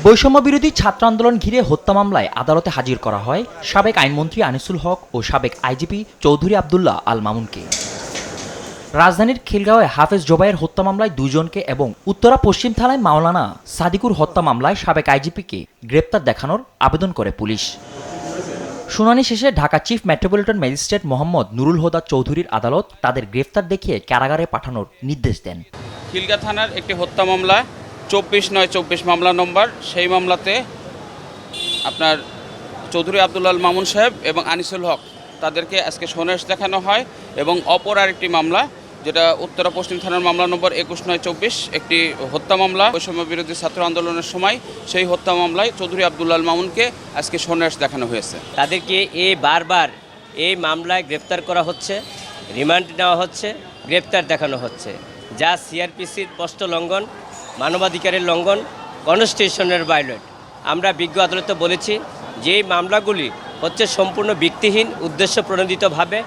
বৈষম্য বিরোধী ছাত্র আন্দোলন ঘিরে হত্যা মামলায় আদালতে হাজির করা হয় সাবেক আইনমন্ত্রী আনিসুল হক ও সাবেক আইজিপি চৌধুরী আবদুল্লাহ আল মামুনকে। রাজধানীর খিলগাঁওয়ে হাফেজ জোবায়ের হত্যা মামলায় দুজনকে এবং উত্তরা পশ্চিম থানায় মাওলানা সাদিকুর হত্যা মামলায় সাবেক আইজিপিকে গ্রেপ্তার দেখানোর আবেদন করে পুলিশ। শুনানি শেষে Dhaka chief metropolitan magistrate Mohammad Nurul Huda চৌধুরীর আদালত তাদের গ্রেফতার দেখিয়ে কারাগারে পাঠানোর নির্দেশ দেন। খিলগাঁও থানার একটি হত্যা মামলা 24/9/24 মামলা নম্বর, সেই মামলাতে আপনার চৌধুরী আবদুল্লাহ আল মামুন সাহেব এবং আনিসুল হক তাদেরকে আজকে সোনেশ দেখানো হয়। এবং অপর আরেকটি মামলা যেটা উত্তরা পশ্চিম থানার মামলা নম্বর 21/9/24 একটি হত্যা মামলা বৈষম্য বিরোধী ছাত্র আন্দোলনের সময়, সেই হত্যা মামলায় চৌধুরী আবদুল্লাহ আল মামুনকে আজকে সোনেশ দেখানো হয়েছে। তাদেরকে বারবার এই মামলায় গ্রেপ্তার করা হচ্ছে, রিমান্ড নেওয়া হচ্ছে, গ্রেপ্তার দেখানো হচ্ছে, যা সিআরপিসির স্পষ্ট লঙ্ঘন, মানবাধিকারের লঙ্ঘন, কনস্টিটিউশনের ভায়োলেট। আমরা বিজ্ঞ আদালতে বলেছি যে এই মামলাগুলি হচ্ছে সম্পূর্ণ ভিত্তিহীন, উদ্দেশ্য প্রণোদিতভাবে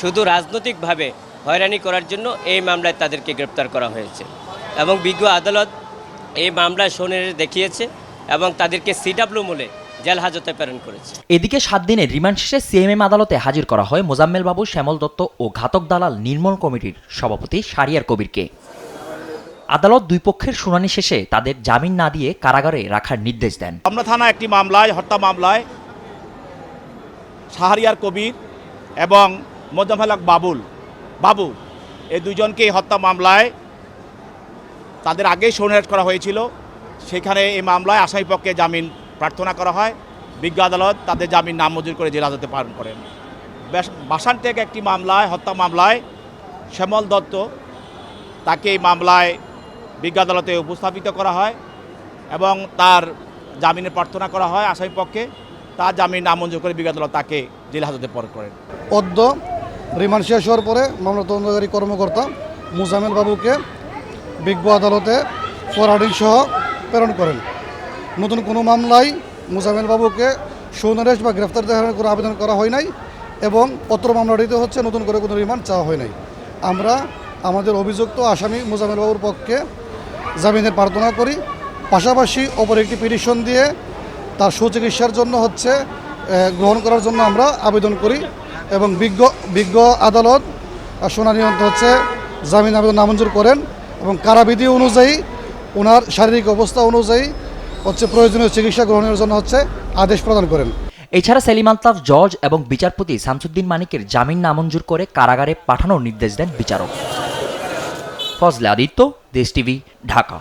শুধু রাজনৈতিকভাবে হয়রানি করার জন্য এই মামলায় তাদেরকে গ্রেপ্তার করা হয়েছে। এবং বিজ্ঞ আদালত এই মামলায় সোনেশ দেখিয়েছে এবং তাদেরকে সিডব্লিউ মূলে জেল হাজতে প্রেরণ করেছে। এদিকে 7 দিনের রিমান্ড শেষে সিএমএম আদালতে হাজির করা হয় মোজাম্মেল বাবু, শ্যামল দত্ত ও ঘাতক দালাল নির্মল কমিটির সভাপতি শাহরিয়ার কবিরকে। আদালত দুই পক্ষের শুনানি শেষে তাদের জামিন না দিয়ে কারাগারে রাখার নির্দেশ দেন। আমরা থানা একটি মামলায়, হত্যা মামলায় শাহরিয়ার কবির এবং মোজাম্মেল বাবু এই দুজনকে হত্যা মামলায় তাদের আগেই সোনেশ করা হয়েছিল। সেখানে এই মামলায় আসামিপক্ষে জামিন প্রার্থনা করা হয়। বিজ্ঞ আদালত তাদের জামিন নামঞ্জুর করে জেল হাজতে প্রেরণ করেন। বাসান থেকে একটি মামলায়, হত্যা মামলায় শ্যামল দত্ত, তাকে এই মামলায় বিজ্ঞ আদালতে উপস্থাপিত করা হয় এবং তার জামিনের প্রার্থনা করা হয় আসামিপক্ষে। তার জামিন নামঞ্জুর করে বিজ্ঞ আদালত তাকে জেল হাজতে প্রেরণ করেন। অদ্য রিমান্ড শেষ হওয়ার পরে মামলা তদন্তকারী কর্মকর্তা মোজাম্মেল বাবুকে বিজ্ঞ আদালতে ফরওয়ার্ডিং সহ প্রেরণ করেন। নতুন কোনো মামলায় মোজাম্মেল বাবুকে সৌনারেশ বা গ্রেফতার দেখানোর কোনো আবেদন করা হয় নাই এবং পত্র মামলাটিতে হচ্ছে নতুন করে কোনো রিমান্ড চাওয়া হয় নাই। আমরা আমাদের অভিযুক্ত আসামি মোজাম্মেল বাবুর পক্ষে জামিনের প্রার্থনা করি, পাশাপাশি অপর একটি পিটিশন দিয়ে তার সুচিকিৎসার জন্য হচ্ছে গ্রহণ করার জন্য আমরা আবেদন করি এবং বিজ্ঞ আদালত শুনানি হচ্ছে জামিন আবেদন নামঞ্জুর করেন এবং কারাবিধি অনুযায়ী ওনার শারীরিক অবস্থা অনুযায়ী হচ্ছে প্রয়োজনীয় চিকিৎসা গ্রহণের জন্য হচ্ছে আদেশ প্রদান করেন। এছাড়া সেলিম আলতাফ জজ এবং বিচারপতি শামসুদ্দিন মানিকের জামিন নামঞ্জুর করে কারাগারে পাঠানোর নির্দেশ দেন বিচারক। ফজলে আদিত্য, দেশ টিভি, ঢাকা।